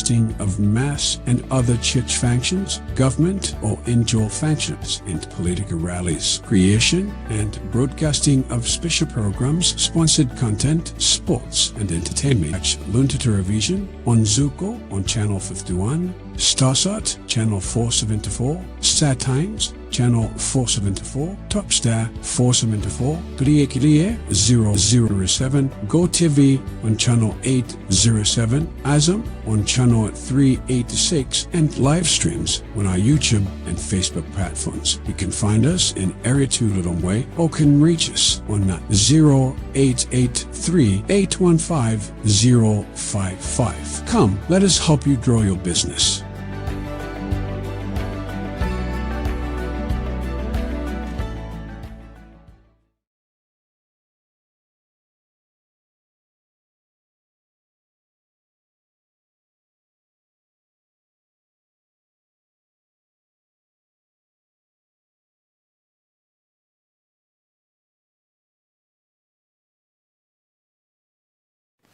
broadcasting of mass and other church functions, government or NGO functions, and political rallies, creation and broadcasting of special programs, sponsored content, sports and entertainment. Watch Luntha Television on Zuko on Channel 51, Starsat Channel 474, Star Times Channel 474, Topstar 474, Kliye 007, GoTV on Channel 807, Azam on Channel 386, and live streams on our YouTube and Facebook platforms. You can find us in Area 2 Lilongwe or can reach us on 0883 815 055. Come, let us help you grow your business.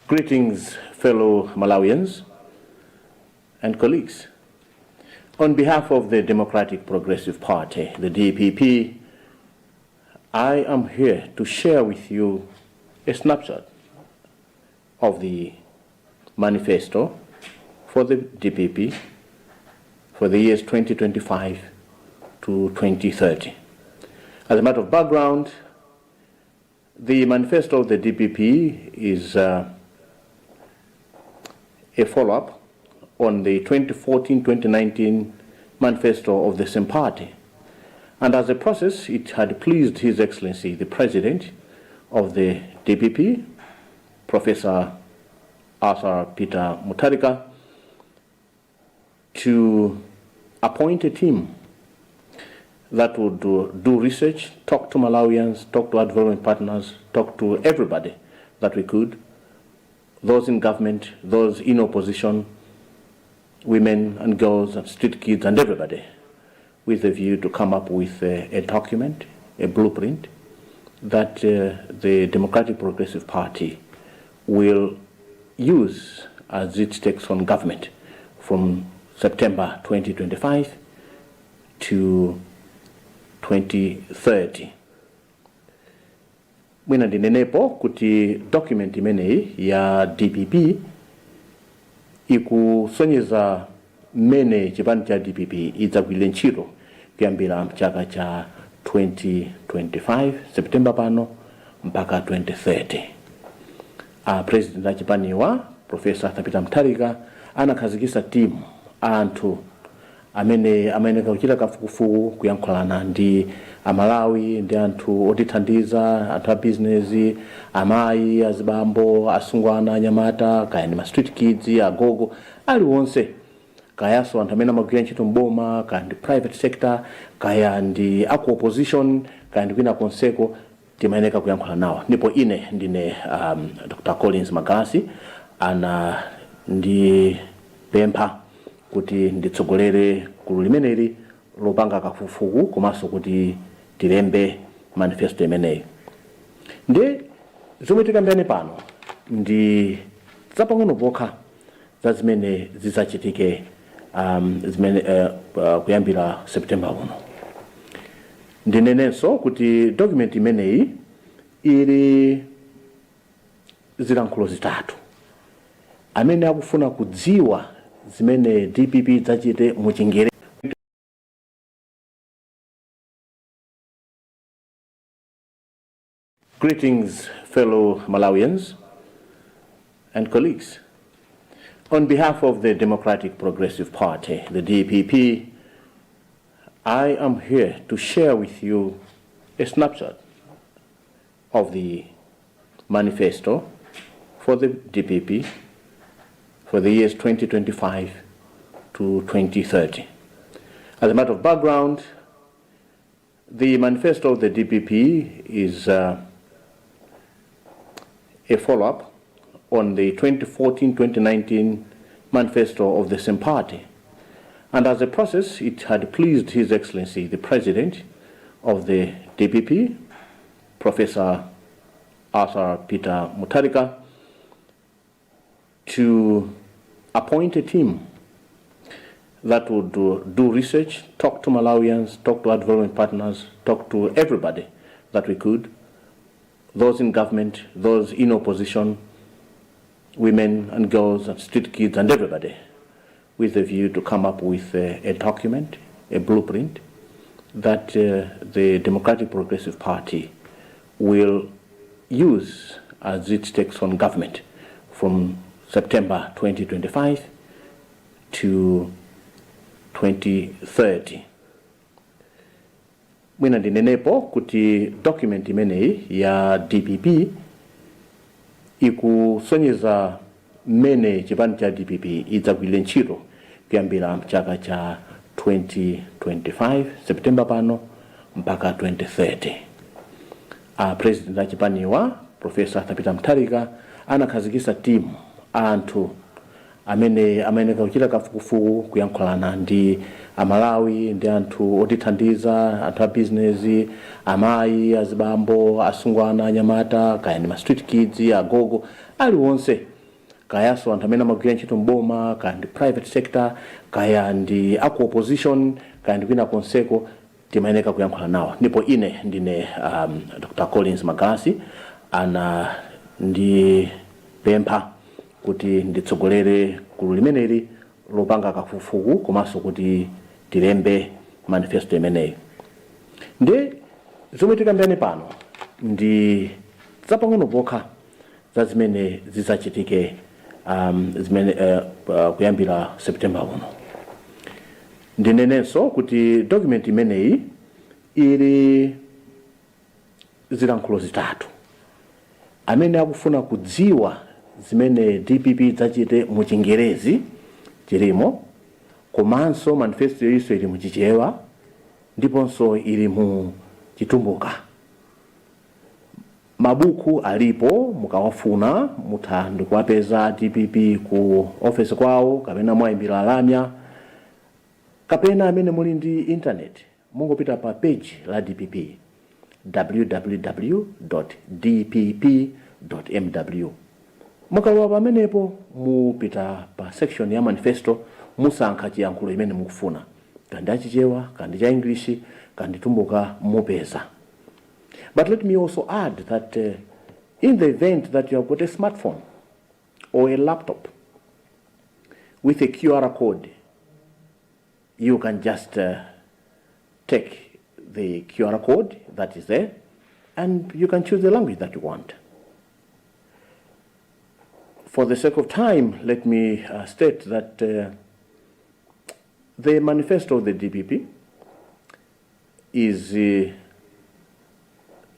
Greetings, fellow Malawians and colleagues. On behalf of the Democratic Progressive Party, the DPP, I am here to share with you a snapshot of the manifesto for the DPP for the years 2025 to 2030. As a matter of background, the manifesto of the DPP is a follow-up on the 2014-2019 manifesto of the same party. And as a process, it had pleased His Excellency, the President of the DPP, Professor Arthur Peter Mutharika, to appoint a team that would do research, talk to Malawians, talk to our development partners, talk to everybody that we could, those in government, those in opposition, women and girls and street kids and everybody, with a view to come up with a document, a blueprint that the Democratic Progressive Party will use as it takes on government from September 2025 to 2030. Mwina ndinenepo kuti document imeneyi ya DPP ikusonyeza mmene chipani cha DPP idzagwirire ntchito kuyambira mchaka cha 2025 September pano mpaka 2030. President wa chipaniwa Professor Peter Mutharika anakhazikitsa timu anthu amene kuchita kafukufuku kuyankhulana ndi Amalawi, ndi anthu otithandiza, anthu a business, amayi, azibambo, asungwana, anyamata, kaya ndi ma street kids, agogo, aliwonse, kayaso anthu amene amagwira ntchito mboma, kaya ndi private sector, kaya ndi aku opposition, kaya ndi kwina konseko, timayeneka kuyankhula nawo. Ndipo ine ndine Dr. COLINS MAGALASI ana ndi pempha kuti nditsogolere gulu limeneli lopanga kafukufuku komanso kuti tilembe manifesto imeneyi. Ndi zomwe tikambirane pano ndi zapang'ono pokha za zimene zidzachitike kuyambira September uno. Ndinenenso kuti document imeneyi ili zilankhulo zitatu. Amene akufuna kudziwa zimene DPP idzachite mu Chingerezi. Greetings, fellow Malawians and colleagues. On behalf of the Democratic Progressive Party, the DPP, I am here to share with you a snapshot of the manifesto for the DPP for the years 2025 to 2030. As a matter of background, the manifesto of the DPP is a follow-up on the 2014-2019 manifesto of the same party. And as a process, it had pleased His Excellency, the President of the DPP, Professor Arthur Peter Mutharika, to appoint a team that would do research, talk to Malawians, talk to our development partners, talk to everybody that we could, those in government, those in opposition, women and girls and street kids and everybody, with a view to come up with a document, a blueprint that the Democratic Progressive Party will use as it takes on government from September 2025 to 2030. Mwina ndinenepo kuti document imeneyi ya DPP ikusonyeza mmene chipani cha DPP idzagwirire ntchito kuyambira mchaka cha 2025 September pano mpaka 2030. President achipaniwa Professor Thapita Mutharika anakhazikitsa timu anthu amene kuchita kafukufuku kuyankhulana ndi amalawi ndi anthu otithandiza, anthu a business, amayi, azibambo, asungwana, anyamata, kaya ndi ma street kids, agogo, aliwonse, kayaso anthu amene amagwira ntchito mboma, kaya ndi private sector, kaya ndi aku opposition, kaya ndi kwina konseko, timayeneka kuyankhula nawo. Ndipo ine ndine Dr. COLINS Magalasi ana ndi pempha kuti nditsogolere gulu limeneli lopanga kafukufuku komanso kuti tilembe manifesto imeneyi. Ndi zomwe tikambirane pano ndi zapang'ono pokha za zimene zidzachitike kuyambira September uno. Ndinenenso kuti document imeneyi ili zilankhulo zitatu. Amene akufuna kudziwa zimene DPP zachite mu Chingerezi chilimo, komanso manifesto iso ili mu Chichewa, ndiponso ili mu Chitumbuka. Mabuku alipo, mukawafuna mutha ndikuwapeza DPP ku office kwawo, kapena mwayimbira lamya, kapena amene muli ndi internet mungopita pa page la DPP www.dpp.mw. Mukalowa pamenepo mupita pa section ya manifesto, musankha chiyankhulo imene mukufuna, kandi achichewa, kandi cha English, kandi Tumbuka, mupeza. But let me also add that in the event that you have got a smartphone or a laptop with a QR code, you can just take the QR code that is there and you can choose the language that you want. For the sake of time, let me state that the manifesto of the DPP is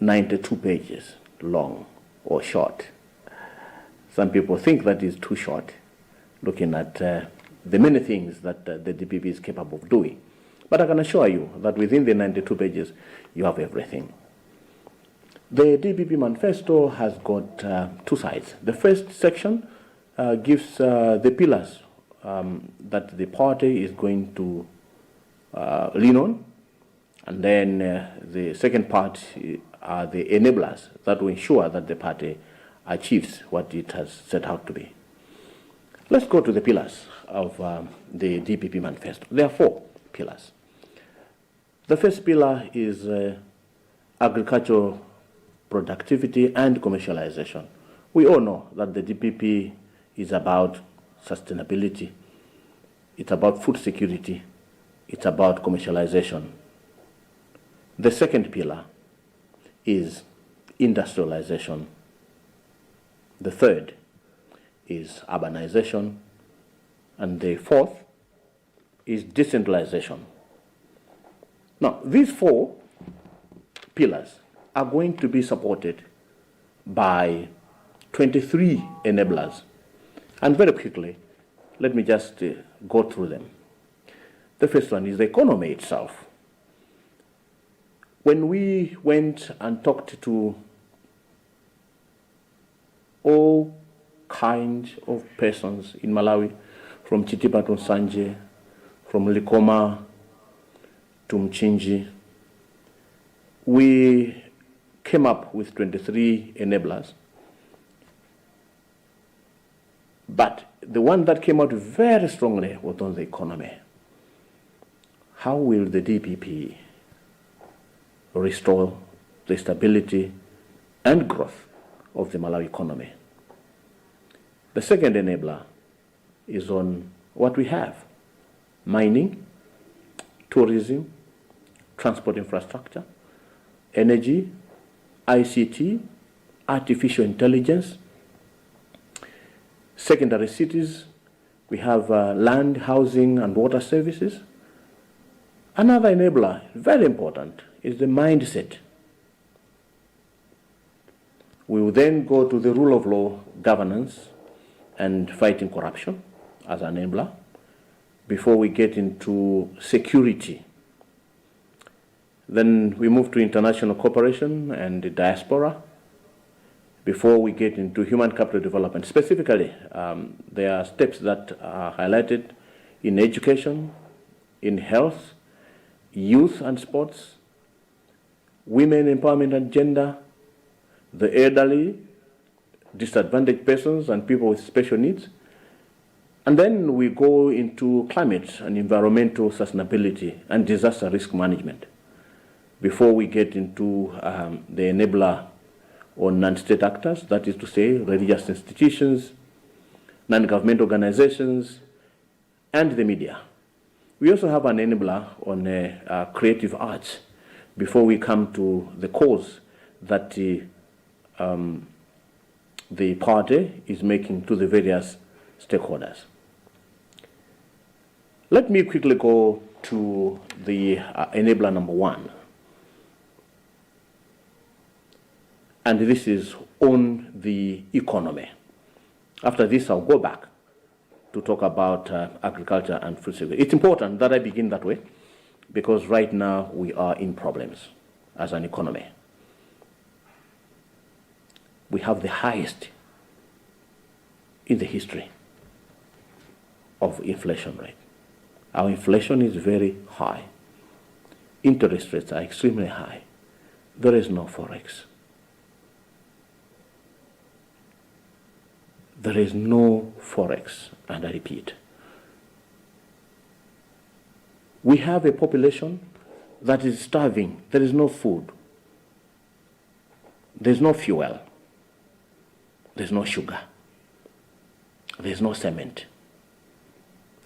92 pages long or short. Some people think that is too short, looking at the many things that the DPP is capable of doing. But I can assure you that within the 92 pages, you have everything. The DPP manifesto has got two sides. The first section gives the pillars that the party is going to lean on, and then the second part are the enablers that will ensure that the party achieves what it has set out to be. Let's go to the pillars of the DPP manifesto. There are four pillars. The first pillar is agricultural productivity and commercialization. We all know that the DPP is about sustainability, it's about food security, it's about commercialization. The second pillar is industrialization. The third is urbanization. And the fourth is decentralization. Now, these four pillars are going to be supported by 23 enablers. And very quickly, let me just go through them. The first one is the economy itself. When we went and talked to all kinds of persons in Malawi, from Chitipa to Sanje, from Likoma to Mchinji, we came up with 23 enablers But the one that came out very strongly was on the economy. How will the DPP restore the stability and growth of the Malawi economy? The second enabler is on what we have: mining, tourism, transport infrastructure, energy, ICT, artificial intelligence, secondary cities. We have land, housing, and water services. Another enabler, very important, is the mindset. We will then go to the rule of law, governance, and fighting corruption as an enabler before we get into security. Then we move to international cooperation and the diaspora before we get into human capital development. Specifically, there are steps that are highlighted in education, in health, youth and sports, women empowerment and gender, the elderly, disadvantaged persons and people with special needs. And then we go into climate and environmental sustainability and disaster risk management before we get into the enabler on non-state actors, that is to say religious institutions, non-government organizations, and the media. We also have an enabler on creative arts before we come to the cause that the party is making to the various stakeholders. Let me quickly go to the enabler number one. And this is on the economy. After this, I'll go back to talk about agriculture and food security. It's important that I begin that way because right now we are in problems as an economy. We have the highest in the history of inflation rate. Our inflation is very high. Interest rates are extremely high. There is no forex. There is no forex, and I repeat. We have a population that is starving. There is no food. There's no fuel. There's no sugar. There's no cement.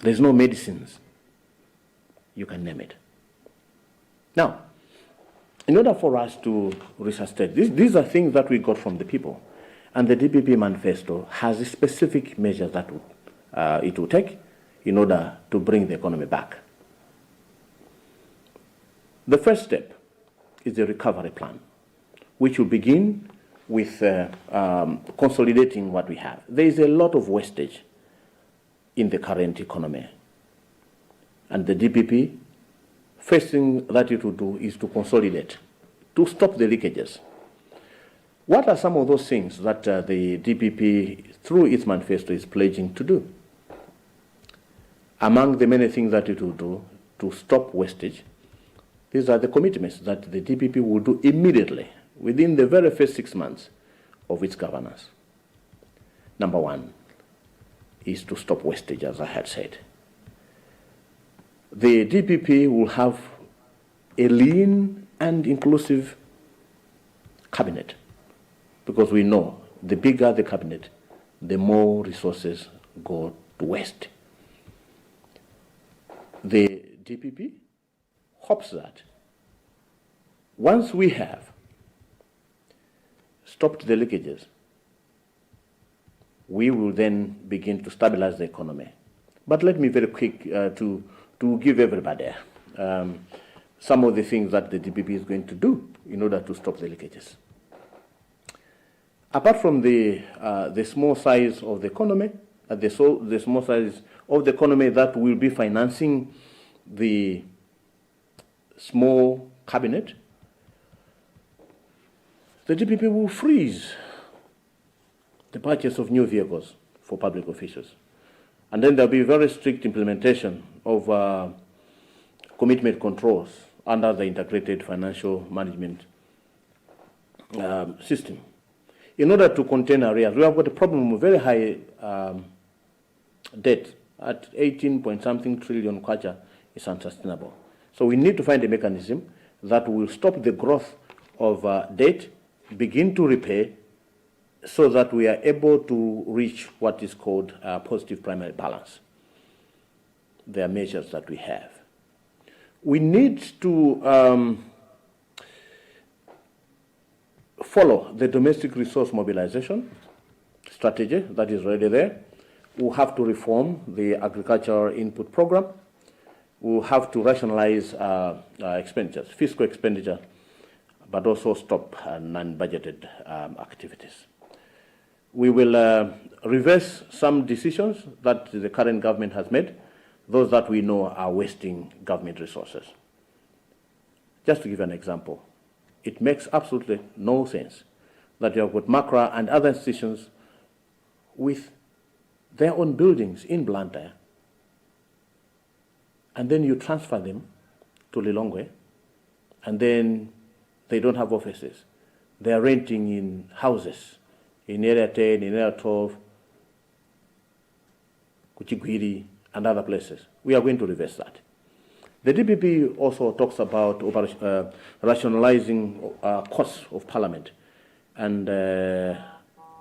There's no medicines. You can name it. Now, in order for us to resuscitate, these are things that we got from the people. And the DPP Manifesto has specific measures that it will take in order to bring the economy back. The first step is the recovery plan, which will begin with consolidating what we have. There is a lot of wastage in the current economy. And the DPP, first thing that it will do is to consolidate, to stop the leakages. What are some of those things that the DPP, through its manifesto, is pledging to do? Among the many things that it will do to stop wastage, these are the commitments that the DPP will do immediately, within the very first 6 months of its governance. Number one is to stop wastage, as I had said. The DPP will have a lean and inclusive cabinet, because we know the bigger the cabinet, the more resources go to waste. The DPP hopes that once we have stopped the leakages, we will then begin to stabilize the economy. But let me very quick to give everybody some of the things that the DPP is going to do in order to stop the leakages. Apart from the small size of the economy, the small size of the economy that will be financing the small cabinet, the DPP will freeze the purchase of new vehicles for public officials. And then there'll be very strict implementation of commitment controls under the integrated financial management system. In order to contain arrears, we have got a problem with very high debt at 18 point something trillion kwacha is unsustainable. So we need to find a mechanism that will stop the growth of debt, begin to repay, so that we are able to reach what is called positive primary balance. There are measures that we have. We need to follow the domestic resource mobilization strategy that is already there. We'll have to reform the agricultural input program. We'll have to rationalize expenditures, fiscal expenditure, but also stop non-budgeted activities. We will reverse some decisions that the current government has made, those that we know are wasting government resources. Just to give an example, it makes absolutely no sense that you have got Macra and other institutions with their own buildings in Luntha, and then you transfer them to Lilongwe, and then they don't have offices. They are renting in houses in Area 10, in Area 12, Kuchigwiri, and other places. We are going to reverse that. The DPP also talks about rationalizing costs of parliament. And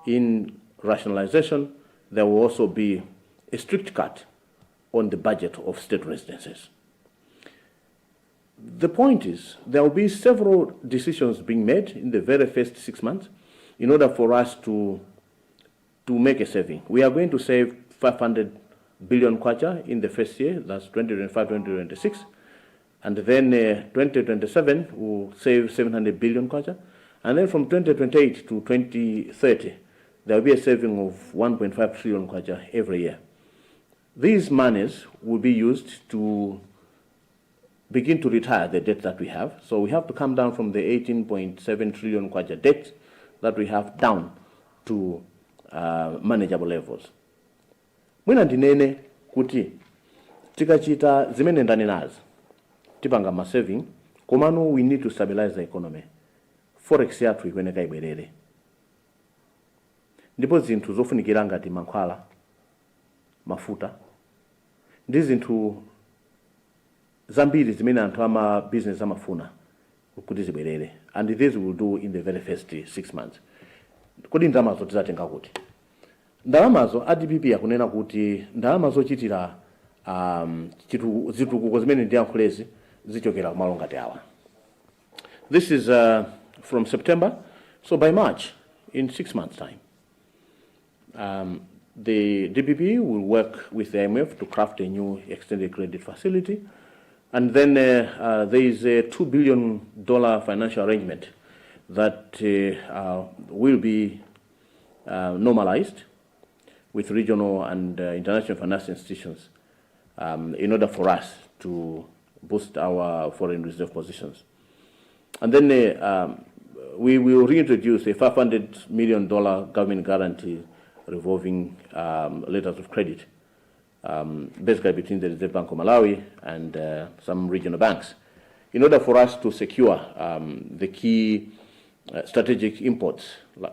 in rationalization, there will also be a strict cut on the budget of state residences. The point is, there will be several decisions being made in the very first 6 months in order for us to make a saving. We are going to save 500 billion kwacha in the first year, that's 2025-2026, and then 2027 will save 700 billion kwacha, and then from 2028 to 2030 there will be a saving of 1.5 trillion kwacha every year. These monies will be used to begin to retire the debt that we have. So we have to come down from the 18.7 trillion kwacha debt that we have down to manageable levels. Mwina ndinene kuti tikachita zimene ndanenazi tipanga ma saving, komano we need to stabilize the economy. Forex yathu ikweneka ibwerere. Ndipo zinthu zofunikira ngati mankhwala, mafuta, ndi zinthu zambiri zimene anthu ama business amafuna kuti zibwerere. And this we will do in the very first 6 months. Kodi ndalamazo tizatenga kuti? Ndalamazo ADPP yakunena kuti ndalama zochitira zitukuko zimene ndiyankhulezi zichokera kumalo ngati awa. This is from September, so by March, in 6 months' time, the DPP will work with the IMF to craft a new extended credit facility. And then there is a $2 billion financial arrangement that will be normalized with regional and international financial institutions in order for us to boost our foreign reserve positions. And then we will reintroduce a $500 million government guarantee revolving letters of credit, basically between the Reserve Bank of Malawi and some regional banks, in order for us to secure the key strategic imports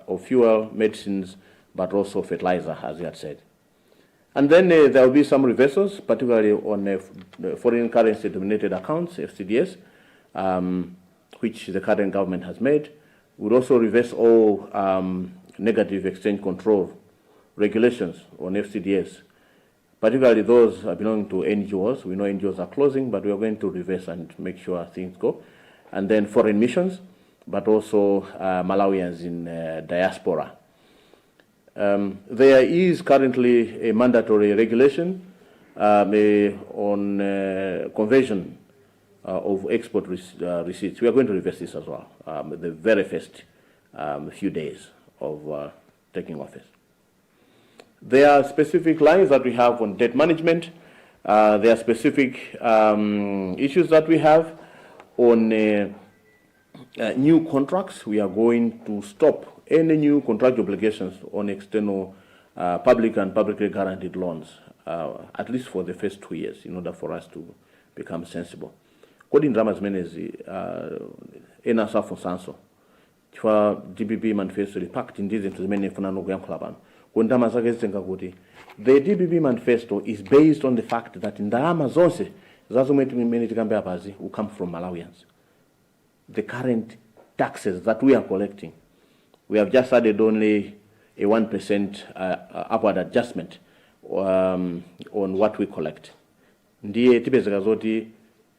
of fuel, medicines, but also fertilizer, as you had said. And then there will be some reversals, particularly on foreign currency denominated accounts, FCDS, which the current government has made. We'll also reverse all negative exchange control regulations on FCDS, particularly those belonging to NGOs. We know NGOs are closing, but we are going to reverse and make sure things go. And then foreign missions, but also Malawians in diaspora. There is currently a mandatory regulation on conversion of export receipts. We are going to reverse this as well, the very first few days of taking office. There are specific lines that we have on debt management. There are specific issues that we have on new contracts. We are going to stop any new contract obligations on external public and publicly guaranteed loans, at least for the first 2 years, in order for us to become sensible. Kodi ndrama zimenezi ena safu sanso chifukwa DPP manifesto pact ndi zinthu zimene ifuna nokuyankhula pano kundama zake zitenga kuti the DPP manifesto is based on the fact that ndalama zonse zazomwe timene tikambe apazi will come from Malawians. The current taxes that we are collecting, we have just added only a 1% upward adjustment on what we collect. Ndiye tipezeka zoti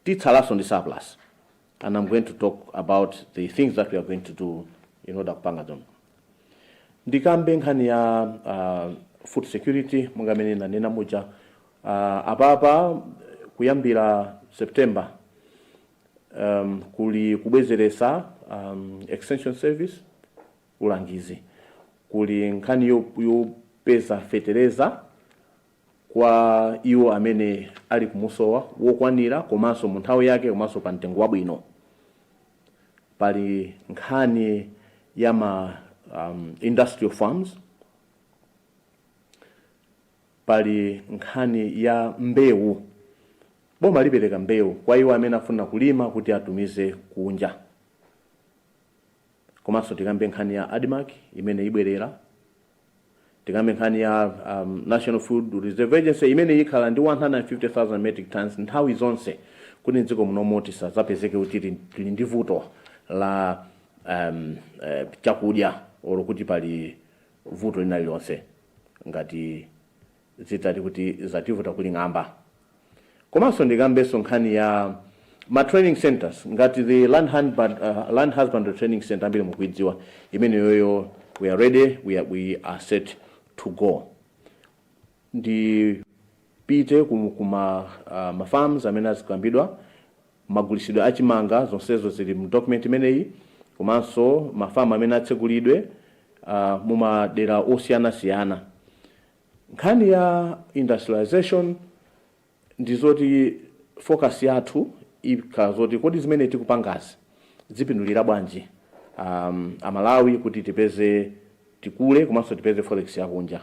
titsalaso ndi surplus. And I'm going to talk about the things that we are going to do in order kupanga them. Ndikambe nkhani ya food security mungamene nanena muja apapa kuyambira September kuli kubwezeresa extension service ulangizi, kuli nkhani yopeza fetereza kwa iwo amene ali kumusowa wokwanira komanso mu nthawi yake komanso pa mtengo wabwino. Pali nkhani ya ma industrial farms, pali nkhani ya mbewu. Boma lipereka mbewu kwa iwo amene afuna kulima kuti atumize kunja. Komanso tikambe nkhani ya ADMAC imene ibwerera. Tikambe nkhani ya National Food Reserve Agency imene ikhala ndi 150,000 metric tons nthawi zonse kuti nziko munomoti sazapezeke kuti tili ndi vuto la chakudya olo kuti pali vuto lina lilonse ngati zitati kuti zativuta kuli ng'amba. Komanso ndikambenso nkhani ya ma training centers ngati the land husbandry training center ambiri mukuidziwa imene yoyo we are ready, we are set to go. Ndipite kuma ma farms amene azikambidwa magulisidwe achimanga zonsezo zili mu document imeneyi, komanso ma farm amene atsegulidwe mumadera osiyana-siyana. Nkhani ya industrialization ndizoti focus yathu ikazoti kodi zimene tikupangazi zipindulira bwanji Amalawi kuti tipeze tikule komanso tipeze forex yakunja.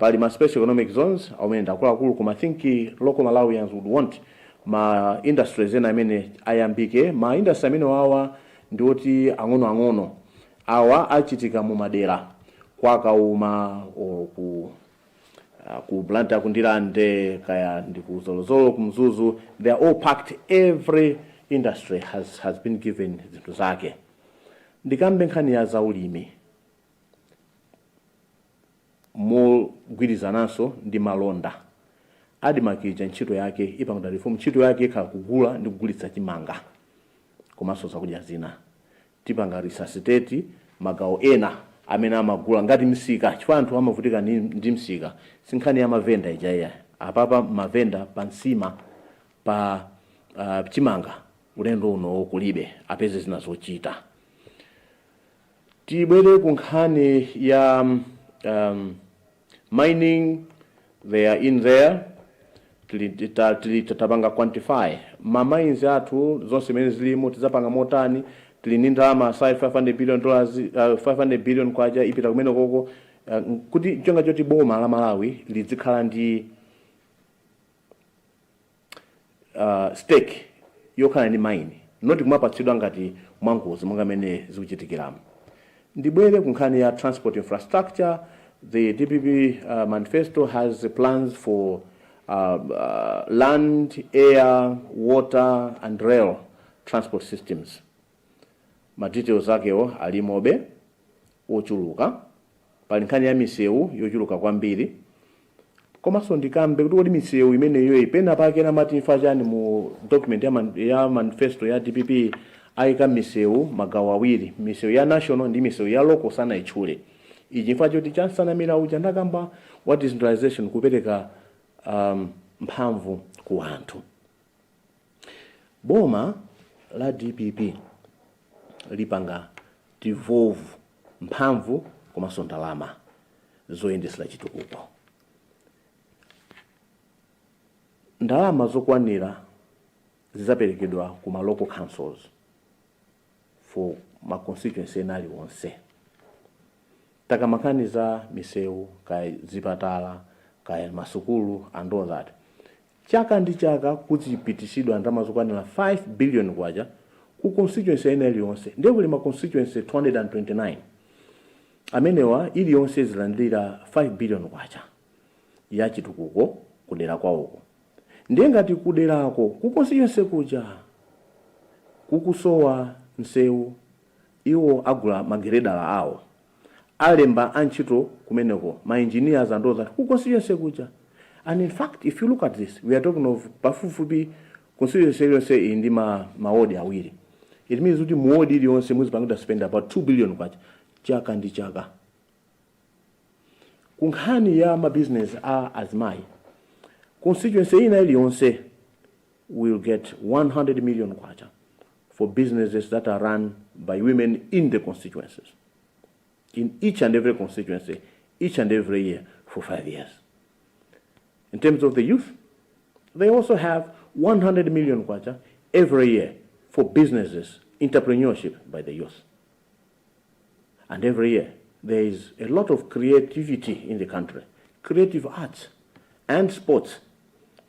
Pali ma special economic zones amene ndakuluakulu koma I think local Malawians would want ma industries ena amene ayambike. Ma industry amene wawa ndioti ang'ono awa achitika mu madera kwa Kauma ku Blantyre kundilande kaya ndikuzolozolo kumzuzu. They are all packed. Every industry has been given zinthu zake. Ndikambe nkhani ya zaulimi mogwirizananso ndi malonda. ADMAC ntchito yake ipangida reform, ntchito yake ikhala kugula ndi kugulitsa chimanga komanso zakudya zina. Tipanga resuscitate magawo ena amene amagula ngati msika, chifukwa anthu amavutika ndi msika. Sinkhani ya mavenda ijaya apapa mavenda pansima pa chimanga ulendo uno kulibe apeze zina zochita. Tibwere ku nkhani ya mining, they are in there. Tatapanga quantify ma mines athu zonse mene zilimo tizapanga motani. Tili ndi ndalama aside $500 billion, 500 billion kwaja ipita kumene koko kuti chonga choti boma la Malawi lizikhala ndi stake yokhala ndi mine, noti kumapatsidwa ngati mwangozi monga mene zikuchitikiramo. Ndibwere ku nkhani ya transport infrastructure. The DPP manifesto has plans for land, air, water and rail transport systems. Ma details akewo alimobe ochuluka. Pali nkhani ya misewu yochuluka kwambiri. Komanso ndikambe kuti misewu imene yoyi pena pake na mati mfachani mu document ya manifesto ya DPP ayika misewu magawo awiri, misewu ya national ndi misewu ya local sana ichule. Ichi mfacho kuti chansanamira uja ndakamba wa decentralization kupereka mphamvu ku anthu. Boma la DPP lipanga devolve mphamvu komanso ndalama zoyendesera chitukuko. Ndalama zokwanira zizaperekedwa ku ma local councils for ma constituency enali wonse. Takamakani za misewu kaya zipatala kaya masukulu and all that. Chaka ndi chaka kuzipitisidwa ndalama zokwanira 5 billion kwaja ku constituency enali wonse. Ndiye kuli ma constituency 229. amenewa iliyonse zilandira 5 billion kwacha ya chitukuko kudera kwawoko. Ndiye ngati kuderako kukonstituency kuja kukusowa nsewu, iwo agula mageredala awo, alemba antchito kumeneko, ma engineers and all that, kukonstituency kuja. And in fact, if you look at this, we are talking of pafupifupi constituency indi mawodi awiri. It means kuti muwodi iliyonse muzipangida spend about 2 billion kwacha chaka ndi chaka. Kunkhani ya ma business azimayi, constituency ina iliyonse will get 100 million kwacha for businesses that are run by women in the constituencies, in each and every constituency, each and every year for 5 years. In terms of the youth, they also have 100 million kwacha every year for businesses, entrepreneurship by the youth. And every year, there is a lot of creativity in the country, creative arts and sports.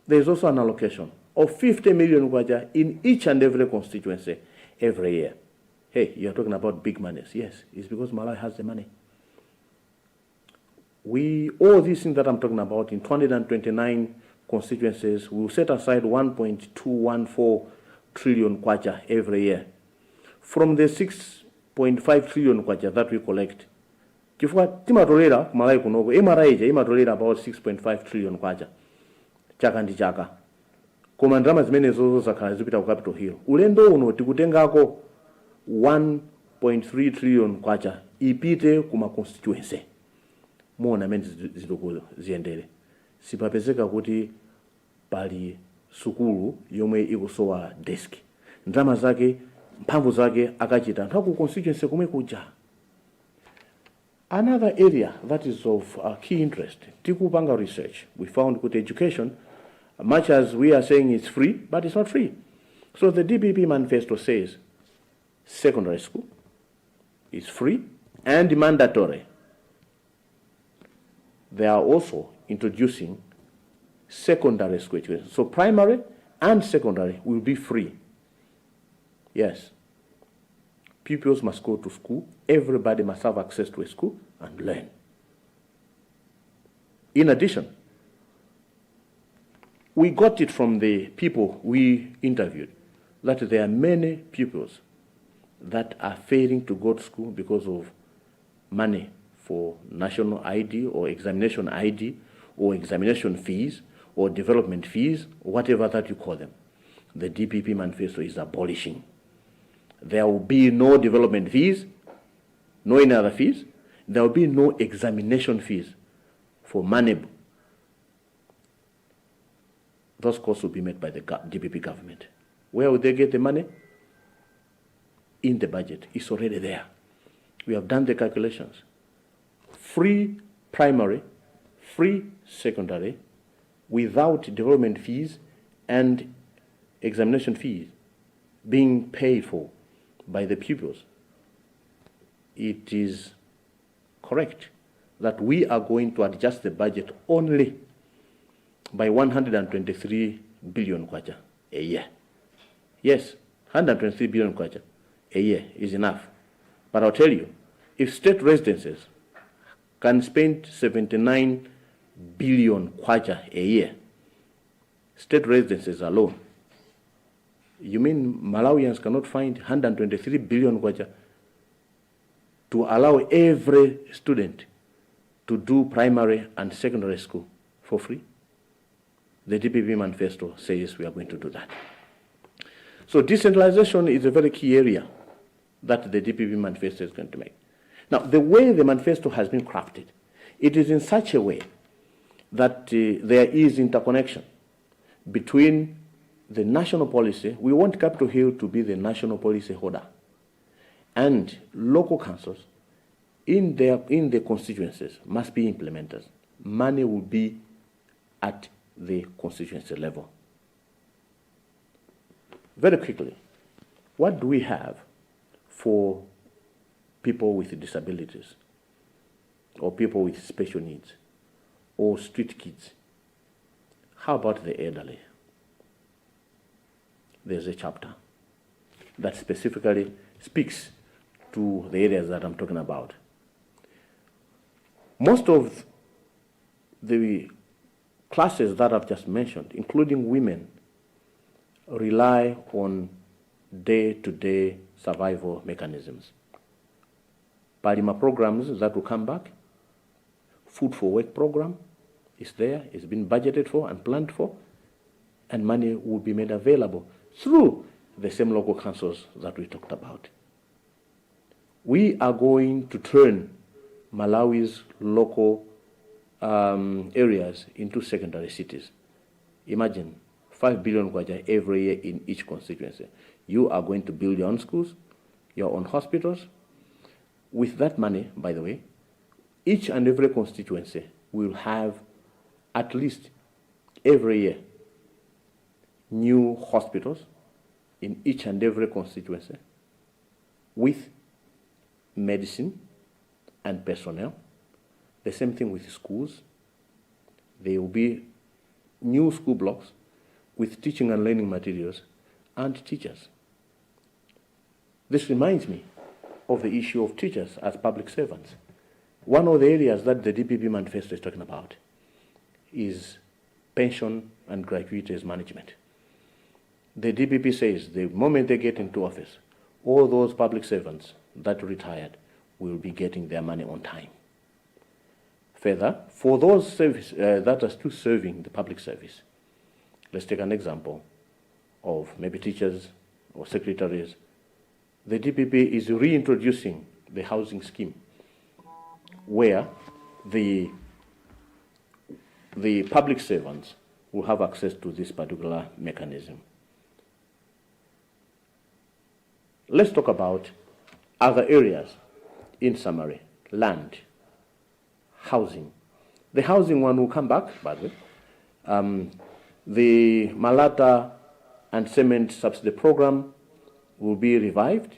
There is also an allocation of 50 million kwacha in each and every constituency every year. Hey, you're talking about big monies. Yes, it's because Malawi has the money. All these things that I'm talking about in 229 constituencies, we will set aside 1.214 trillion kwacha every year. From the 6.5 trillion kwacha that we collect, chifukwa timatolera Malawi kunoko, MRA imatolera about 6.5 trillion kwacha chaka ndi chaka. Koma ndalama zimenezo zakhala zipita ku Capitol Hill. Ulendo uno tikutengako 1.3 trillion kwacha ipite kuma constituency. Muona amene zitukuzo ziyendere. Sipapezeka kuti pali sukulu yomwe ikusowa desk. Ndalama zake, mphamvu zake akachita nthaku constituency kumwe kuja. Another area that is of key interest, tikupanga research, we found kuti education, much as we are saying it's free, but it's not free. So the DPP Manifesto says secondary school is free and mandatory. They are also introducing secondary school education. So primary and secondary will be free. Yes. Pupils must go to school. Everybody must have access to a school and learn. In addition, we got it from the people we interviewed that there are many pupils that are failing to go to school because of money for national ID or examination ID or examination fees or development fees, whatever that you call them. The DPP Manifesto is abolishing. There will be no development fees, no any other fees. There will be no examination fees for money. Those costs will be made by the DPP government. Where will they get the money? In the budget. It's already there. We have done the calculations. Free primary, free secondary, without development fees and examination fees being paid for by the pupils. It is correct that we are going to adjust the budget only by 123 billion kwacha a year. Yes, 123 billion kwacha a year is enough. But I'll tell you, if state residences can spend 79 billion kwacha a year, state residences alone, you mean Malawians cannot find 123 billion kwacha to allow every student to do primary and secondary school for free? The DPP Manifesto says we are going to do that. So decentralization is a very key area that the DPP Manifesto is going to make. Now, the way the manifesto has been crafted, it is in such a way that there is interconnection between the national policy. We want Capitol Hill to be the national policy holder, and local councils in the constituencies must be implementers. Money will be at the constituency level. Very quickly, what do we have for people with disabilities or people with special needs or street kids? How about the elderly? There's a chapter that specifically speaks to the areas that I'm talking about. Most of the classes that I've just mentioned, including women, rely on day-to-day survival mechanisms. Palima programs that will come back, food for work program is there, it's been budgeted for and planned for, and money will be made available through the same local councils that we talked about. We are going to turn Malawi's local areas into secondary cities. Imagine 5 billion kwacha every year in each constituency. You are going to build your own schools, your own hospitals. With that money, by the way, each and every constituency will have at least every year new hospitals in each and every constituency with medicine and personnel. The same thing with schools. There will be new school blocks with teaching and learning materials and teachers. This reminds me of the issue of teachers as public servants. One of the areas that the DPP Manifesto is talking about is pension and gratuities management. The DPP says the moment they get into office, all those public servants that retired will be getting their money on time. Further, for those that are still serving the public service, let's take an example of maybe teachers or secretaries. The DPP is reintroducing the housing scheme where the public servants will have access to this particular mechanism. Let's talk about other areas in summary: land, housing. The housing one will come back, by the way. The Malata and Cement Subsidy Program will be revived,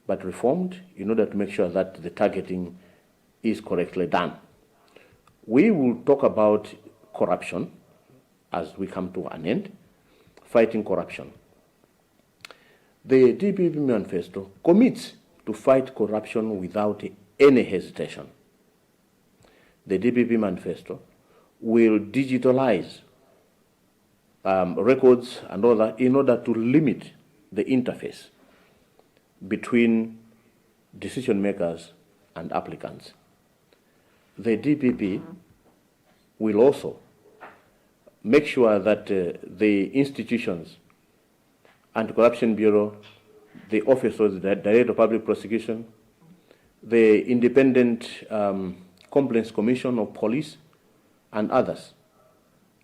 but reformed in order to make sure that the targeting is correctly done. We will talk about corruption as we come to an end, fighting corruption. The DPP Manifesto commits to fight corruption without any hesitation. The DPP Manifesto will digitalize records and all that in order to limit the interface between decision makers and applicants. The DPP will also make sure that the institutions, Anti-Corruption Bureau, the Office of the Director of Public Prosecution, the Independent Complaints Commission of Police, and others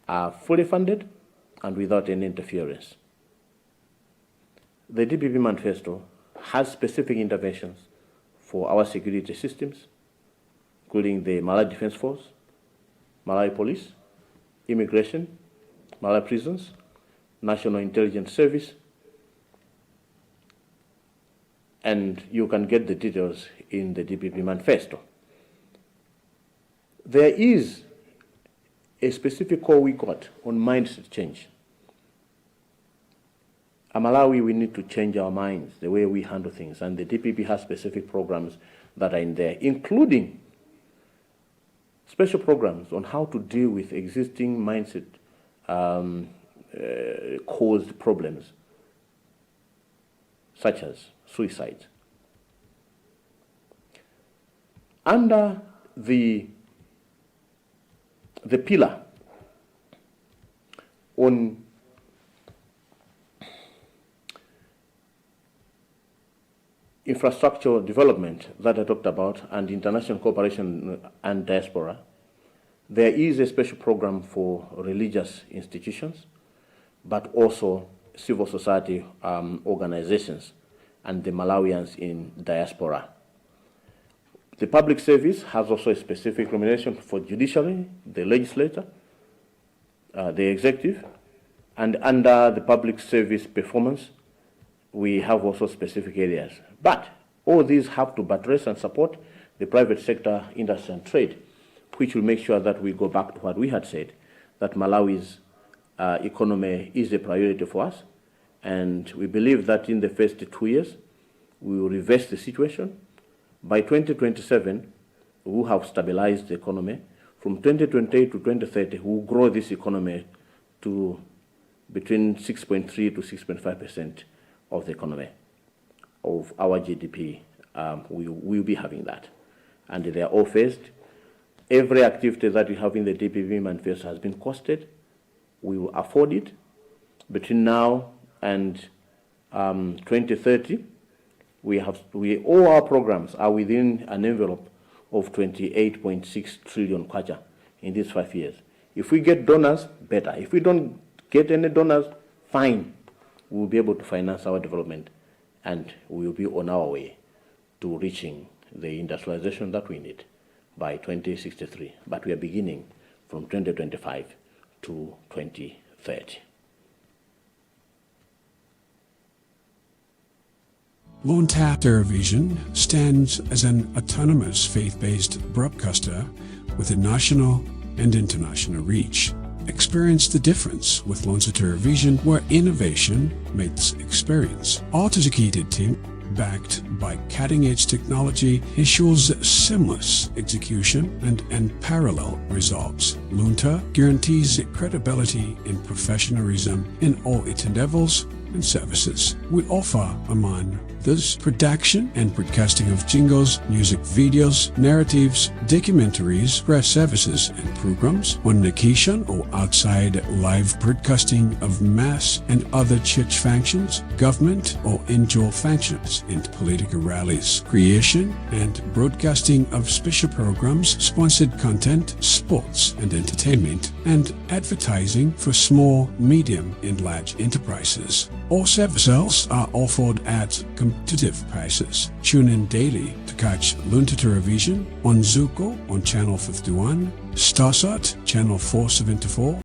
are fully funded and without any interference. The DPP Manifesto has specific interventions for our security systems, including the Malawi Defense Force, Malawi Police, Immigration, Malawi Prisons, National Intelligence Service, and you can get the details in the DPP Manifesto. There is a specific call we got on mindset change. In Malawi, we need to change our minds, the way we handle things, and the DPP has specific programs that are in there, including special programs on how to deal with existing mindset caused problems, such as suicide. Under the pillar on infrastructure development that I talked about and international cooperation and diaspora, there is a special program for religious institutions, but also civil society organizations and the Malawians in diaspora. The public service has also a specific remuneration for judiciary, the legislature, the executive, and under the public service performance, we have also specific areas. But all these have to buttress and support the private sector, industry, and trade, which will make sure that we go back to what we had said, that Malawi's economy is a priority for us, and we believe that in the first 2 years, we will reverse the situation. By 2027, who have stabilized the economy. From 2028 to 2030, we will grow this economy to between 6.3 to 6.5% of the economy, of our GDP. We will be having that. And they are all phased. Every activity that we have in the DPP manifesto has been costed. We will afford it. Between now and 2030, all our programs are within an envelope of 28.6 trillion kwacha in these 5 years. If we get donors, better. If we don't get any donors, fine. We will be able to finance our development, and we will be on our way to reaching the industrialization that we need by 2063. But we are beginning from 2025 to 2030. Luntha Television stands as an autonomous faith-based broadcaster with a national and international reach. Experience the difference with Luntha Television, where innovation meets experience. Our dedicated team, backed by cutting-edge technology, ensures seamless execution and unparalleled results. Luntha guarantees credibility and professionalism in all its endeavors and services. We offer, among this, production and broadcasting of jingles, music videos, narratives, documentaries, press services and programs on location or outside, live broadcasting of mass and other church functions, government or NGO functions, and political rallies, creation and broadcasting of special programs, sponsored content, sports and entertainment, and advertising for small, medium, and large enterprises. All services are offered at competitive prices. Tune in daily to catch Luntha Television on Zuko on Channel 51, Starsat Channel 474,